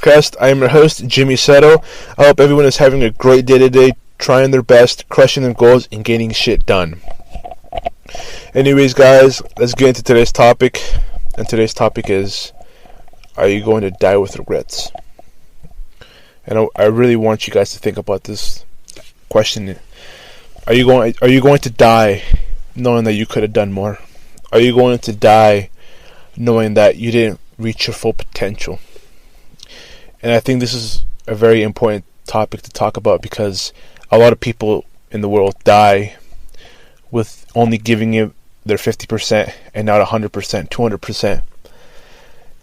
podcast. I am your host, Jimmy Seto. I hope everyone is having a great day today, trying their best, crushing their goals, and getting shit done. Anyways, guys, let's get into today's topic. And today's topic is, are you going to die with regrets? And I really want you guys to think about this question. Are you going to die knowing that you could have done more? Are you going to die knowing that you didn't reach your full potential? And I think this is a very important topic to talk about, because a lot of people in the world die with only giving it their 50% and not 100%, 200%.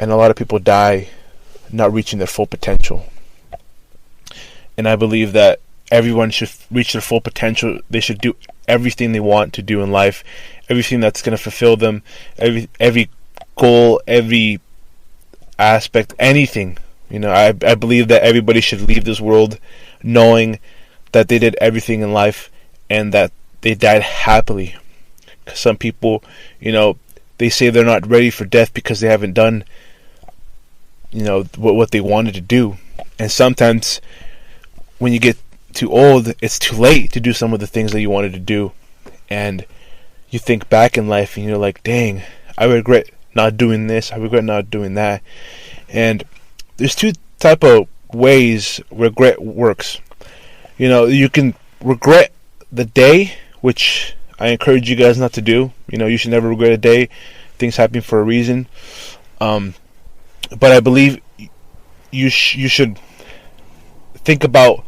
And a lot of people die not reaching their full potential. And I believe that everyone should reach their full potential. They should do everything they want to do in life, everything that's going to fulfill them, every goal, every aspect, anything. I believe that everybody should leave this world knowing that they did everything in life and that they died happily. 'Cause some people, they say they're not ready for death because they haven't done, what they wanted to do. And sometimes when you get too old, it's too late to do some of the things that you wanted to do. And you think back in life and you're like, dang, I regret not doing this, I regret not doing that. And there's two type of ways regret works. You can regret the day, which I encourage you guys not to do. You should never regret a day. Things happen for a reason. But I believe you should think about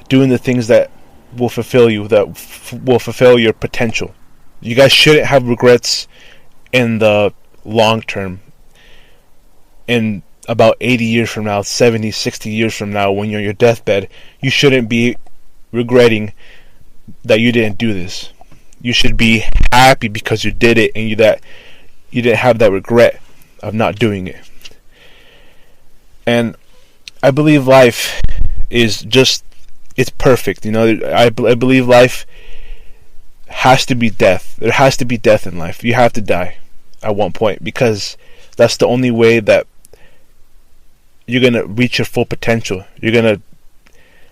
doing the things that will fulfill you, that will fulfill your potential. You guys shouldn't have regrets in the long term. In about 80 years from now, 70, 60 years from now, when you're on your deathbed, you shouldn't be regretting that you didn't do this. You should be happy because you did it, and that you didn't have that regret of not doing it. And I believe life is just, it's perfect. I believe life has to be death. There has to be death in life. You have to die at one point, because that's the only way that you're going to reach your full potential. You're going to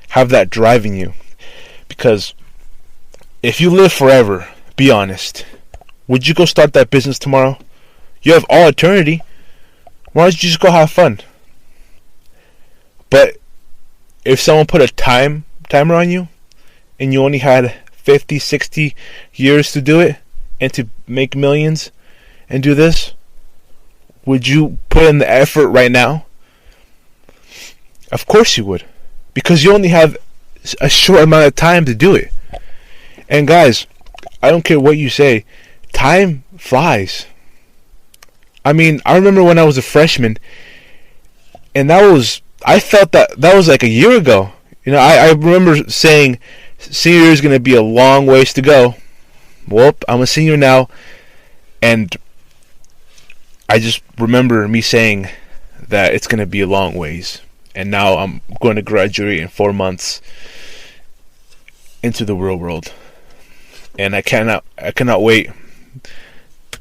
have that driving you. Because if you live forever, be honest, would you go start that business tomorrow? You have all eternity. Why don't you just go have fun? But if someone put a timer on you, and you only had 50, 60 years to do it, and to make millions, and do this, would you put in the effort right now? Of course you would, because you only have a short amount of time to do it. And guys, I don't care what you say, time flies. I remember when I was a freshman, and I felt that was like a year ago. I remember saying senior year is going to be a long ways to go. Well, I'm a senior now, and I just remember me saying that it's going to be a long ways. And now I'm going to graduate in 4 months into the real world. And I cannot wait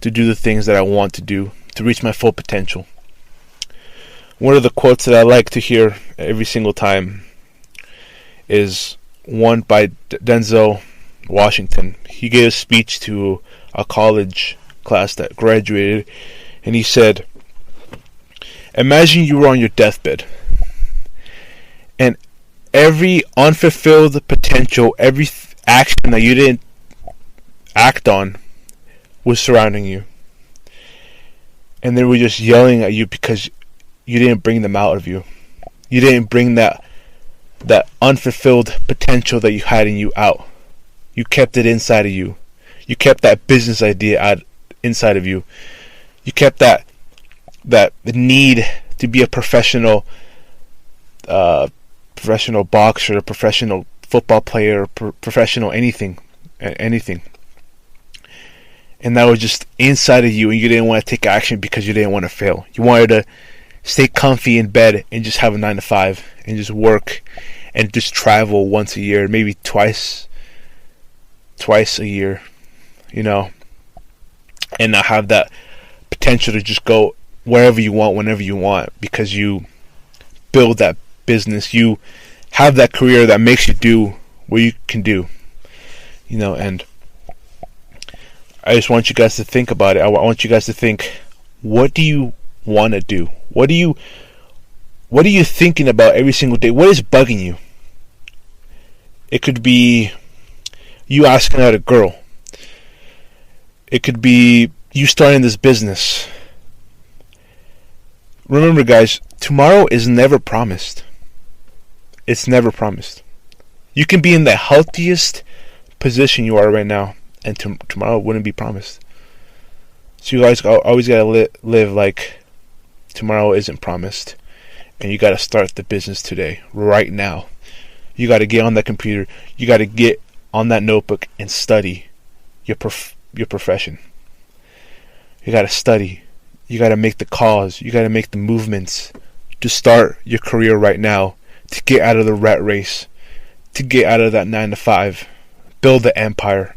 to do the things that I want to do to reach my full potential. One of the quotes that I like to hear every single time is one by Denzel Washington. He gave a speech to a college class that graduated, and he said, imagine you were on your deathbed, and every unfulfilled potential, every action that you didn't act on was surrounding you. And they were just yelling at you because you didn't bring them out of you. You didn't bring that unfulfilled potential that you had in you out. You kept it inside of you. You kept that business idea inside of you. You kept that need to be a professional boxer, a professional football player, professional anything. And that was just inside of you, and you didn't want to take action because you didn't want to fail. You wanted to stay comfy in bed and just have a 9 to 5 and just work and just travel once a year, maybe twice a year, and not have that potential to just go wherever you want, whenever you want, because you build that business. You have that career that makes you do what you can do. And I just want you guys to think about it. I want you guys to think, what do you want to do? What are you thinking about every single day? What is bugging you? It could be you asking out a girl. It could be you starting this business. Remember, guys, tomorrow is never promised. It's never promised. You can be in the healthiest position you are right now, and tomorrow wouldn't be promised. So you guys always gotta live like tomorrow isn't promised, and you gotta start the business today, right now. You gotta get on that computer. You gotta get on that notebook and study your profession. You gotta study. You gotta make the calls. You gotta make the movements to start your career right now, to get out of the rat race, to get out of that 9 to 5, build the empire.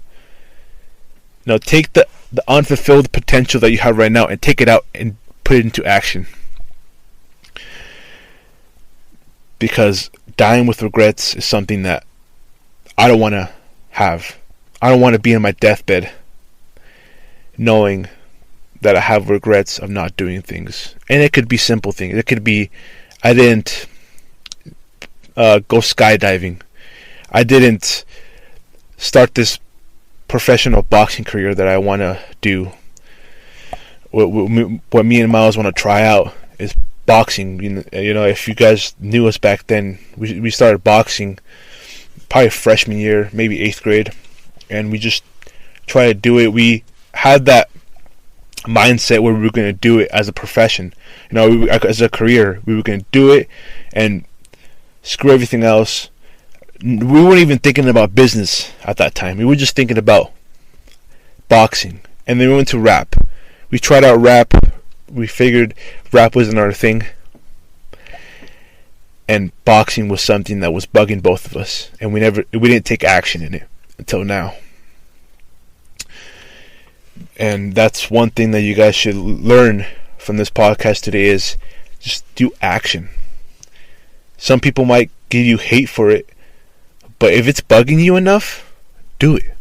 Now take the unfulfilled potential that you have right now and take it out and put it into action. Because dying with regrets is something that I don't want to have. I don't want to be in my deathbed knowing that I have regrets of not doing things. And it could be simple things. It could be I didn't go skydiving. I didn't start this professional boxing career that I want to do. What me and Miles want to try out is boxing. If you guys knew us back then, we started boxing probably freshman year, maybe 8th grade, and we just tried to do it. We had that mindset where we were going to do it as a profession, as a career. We were going to do it and screw everything else. We weren't even thinking about business at that time. We were just thinking about boxing. And then we went to rap. We tried out rap. We figured rap wasn't our thing. And boxing was something that was bugging both of us. And we didn't take action in it until now. And that's one thing that you guys should learn from this podcast today is just do action. Some people might give you hate for it, but if it's bugging you enough, do it.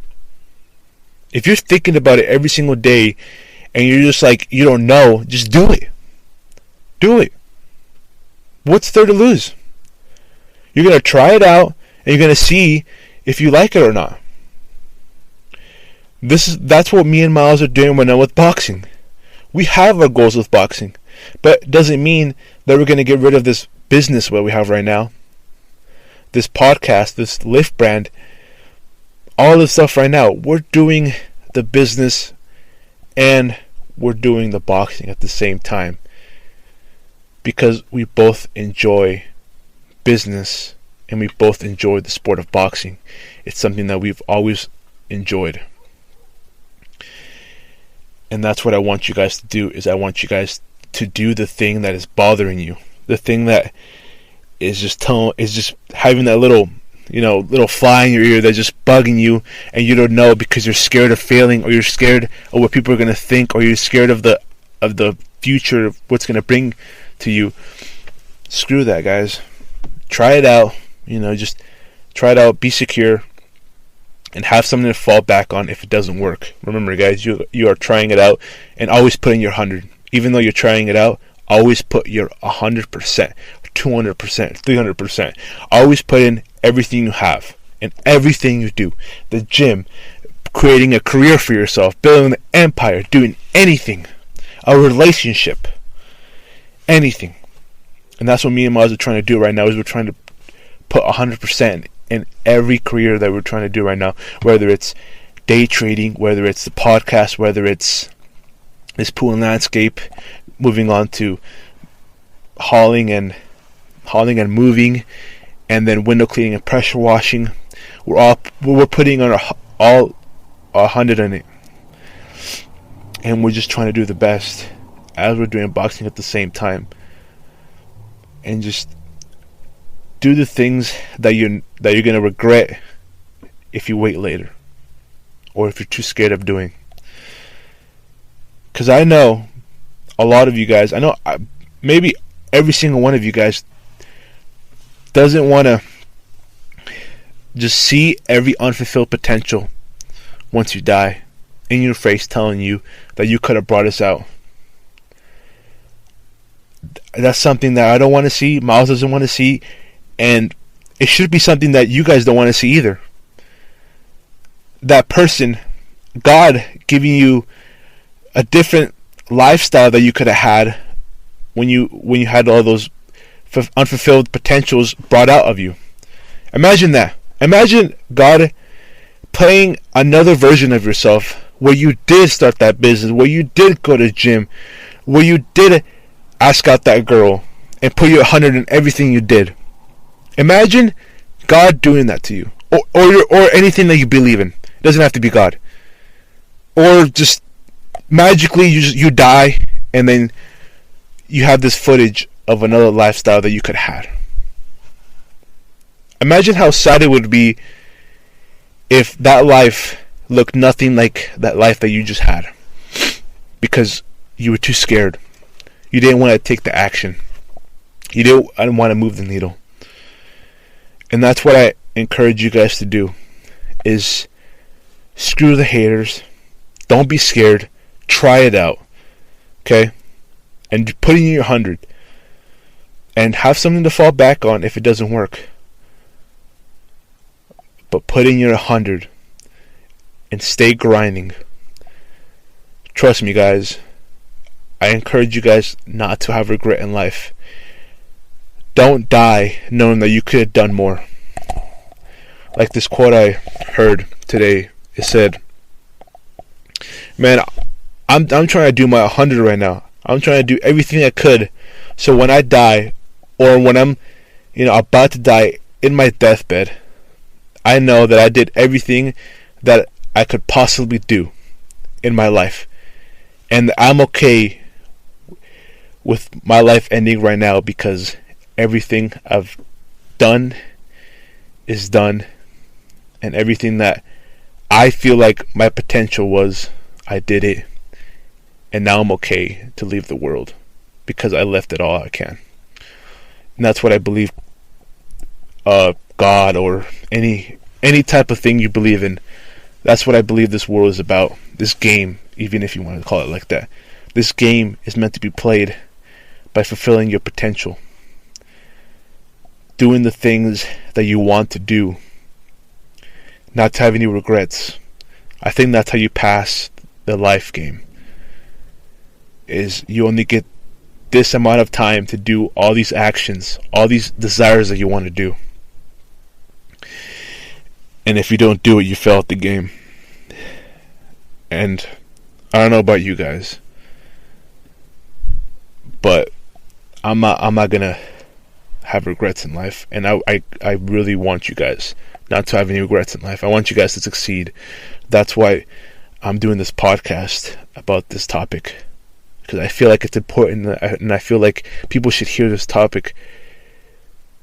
If you're thinking about it every single day and you're just like, you don't know, just do it. Do it. What's there to lose? You're going to try it out and you're going to see if you like it or not. That's what me and Miles are doing right now with boxing. We have our goals with boxing, but it doesn't mean that we're going to get rid of this business what we have right now. This podcast, this Lift brand, all this stuff right now. We're doing the business and we're doing the boxing at the same time because we both enjoy business and we both enjoy the sport of boxing. It's something that we've always enjoyed. And that's what I want you guys to do, is I want you guys to do the thing that is bothering you. The thing that is just having that little fly in your ear that's just bugging you, and you don't know because you're scared of failing, or you're scared of what people are going to think, or you're scared of the future, of what's going to bring to you. Screw that, guys. Try it out. Just try it out. Be secure, and have something to fall back on if it doesn't work. Remember, guys, you are trying it out, and always put in your 100. Even though you're trying it out, always put your 100%. 200%, 300%. Always put in everything you have and everything you do. The gym, creating a career for yourself, building an empire, doing anything, a relationship, anything. And that's what me and Maz are trying to do right now, is we're trying to put 100% in every career that we're trying to do right now, whether it's day trading, whether it's the podcast, whether it's this pool and landscape, moving on to hauling and moving, and then window cleaning and pressure washing. We're putting on all 100 in it, and we're just trying to do the best as we're doing boxing at the same time, and just do the things that you're gonna regret if you wait later, or if you're too scared of doing. Because I know a lot of you guys, maybe every single one of you guys doesn't want to just see every unfulfilled potential once you die in your face telling you that you could have brought us out. That's something that I don't want to see, Miles doesn't want to see, and it should be something that you guys don't want to see either. That person, God giving you a different lifestyle that you could have had when you had all those unfulfilled potentials brought out of you. Imagine that. Imagine God playing another version of yourself where you did start that business, where you did go to gym, where you did ask out that girl and put your 100 in everything you did. Imagine God doing that to you, or anything that you believe in. It doesn't have to be God. Or just magically you die and then you have this footage of another lifestyle that you could have had. Imagine how sad it would be if that life looked nothing like that life that you just had, because you were too scared. You didn't want to take the action. You didn't want to move the needle. And that's what I encourage you guys to do, is screw the haters. Don't be scared. Try it out. Okay? And put in your 100. And have something to fall back on if it doesn't work. But put in your 100 and stay grinding. Trust me, guys. I encourage you guys not to have regret in life. Don't die knowing that you could have done more. Like this quote I heard today. It said, man, I'm trying to do my 100 right now. I'm trying to do everything I could, so when I die, or when I'm about to die in my deathbed, I know that I did everything that I could possibly do in my life, and I'm okay with my life ending right now, because everything I've done is done, and everything that I feel like my potential was, I did it, and now I'm okay to leave the world because I left it all I can. And that's what I believe. God, or any type of thing you believe in, that's what I believe this world is about. This game, even if you want to call it like that, this game is meant to be played by fulfilling your potential, doing the things that you want to do, not to have any regrets. I think that's how you pass the life game, is you only get this amount of time to do all these actions, all these desires that you want to do. And if you don't do it, you fail at the game. And I don't know about you guys, but I'm not gonna have regrets in life. And I really want you guys not to have any regrets in life. I want you guys to succeed. That's why I'm doing this podcast about this topic, because I feel like it's important, and I feel like people should hear this topic,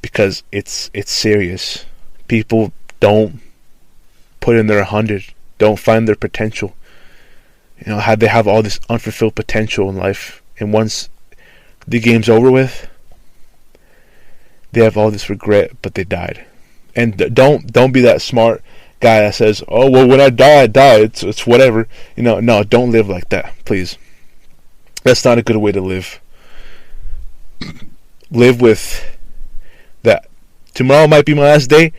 because it's serious. People don't put in their 100, don't find their potential. They have all this unfulfilled potential in life, and once the game's over with, they have all this regret, but they died. And don't be that smart guy that says, "Oh, well, when I die, I die. It's whatever." No, don't live like that, please. That's not a good way to live. Live with that. Tomorrow might be my last day,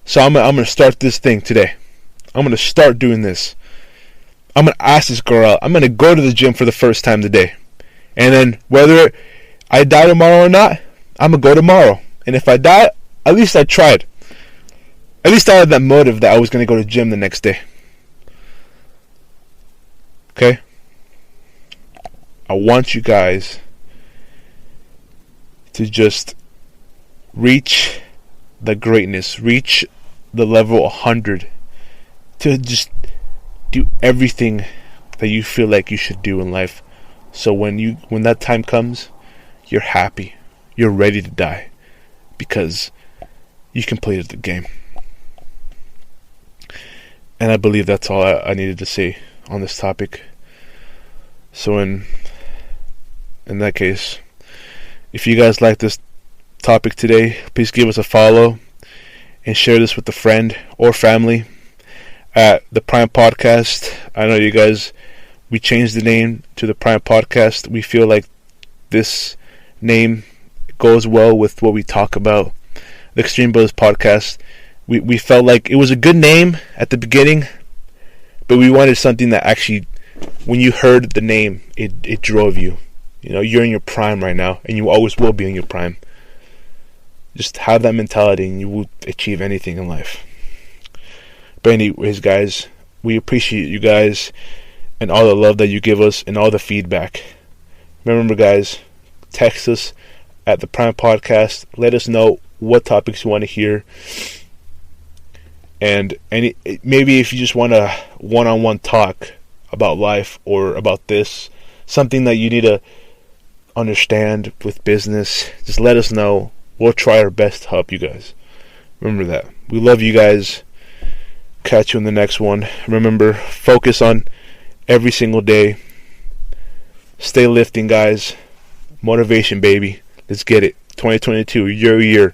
so I'm gonna start this thing today. I'm gonna start doing this. I'm gonna ask this girl out. I'm gonna go to the gym for the first time today, and then whether I die tomorrow or not, I'm gonna go tomorrow. And if I die, at least I tried. At least I had that motive that I was gonna go to the gym the next day. Okay? I want you guys to just reach the greatness, reach the level 100, to just do everything that you feel like you should do in life. So when that time comes, you're happy, you're ready to die, because you completed the game. And I believe that's all I needed to say on this topic. So in that case, if you guys like this topic today, please give us a follow and share this with a friend or family at the Prime Podcast. I know you guys, we changed the name to the Prime Podcast. We feel like this name goes well with what we talk about. The Extreme Brothers Podcast. We felt like it was a good name at the beginning, but we wanted something that actually, when you heard the name, it drove you. You know, you're in your prime right now, and you always will be in your prime. Just have that mentality and you will achieve anything in life. But anyways, guys, we appreciate you guys and all the love that you give us and all the feedback. Remember, guys, text us at the Prime Podcast. Let us know what topics you want to hear. And maybe if you just want a one-on-one talk about life or about this, something that you need to understand with business, just let us know. We'll try our best to help you guys. Remember that. We love you guys. Catch you in the next one. Remember, focus on every single day. Stay lifting, guys. Motivation, baby. Let's get it. 2022, your year.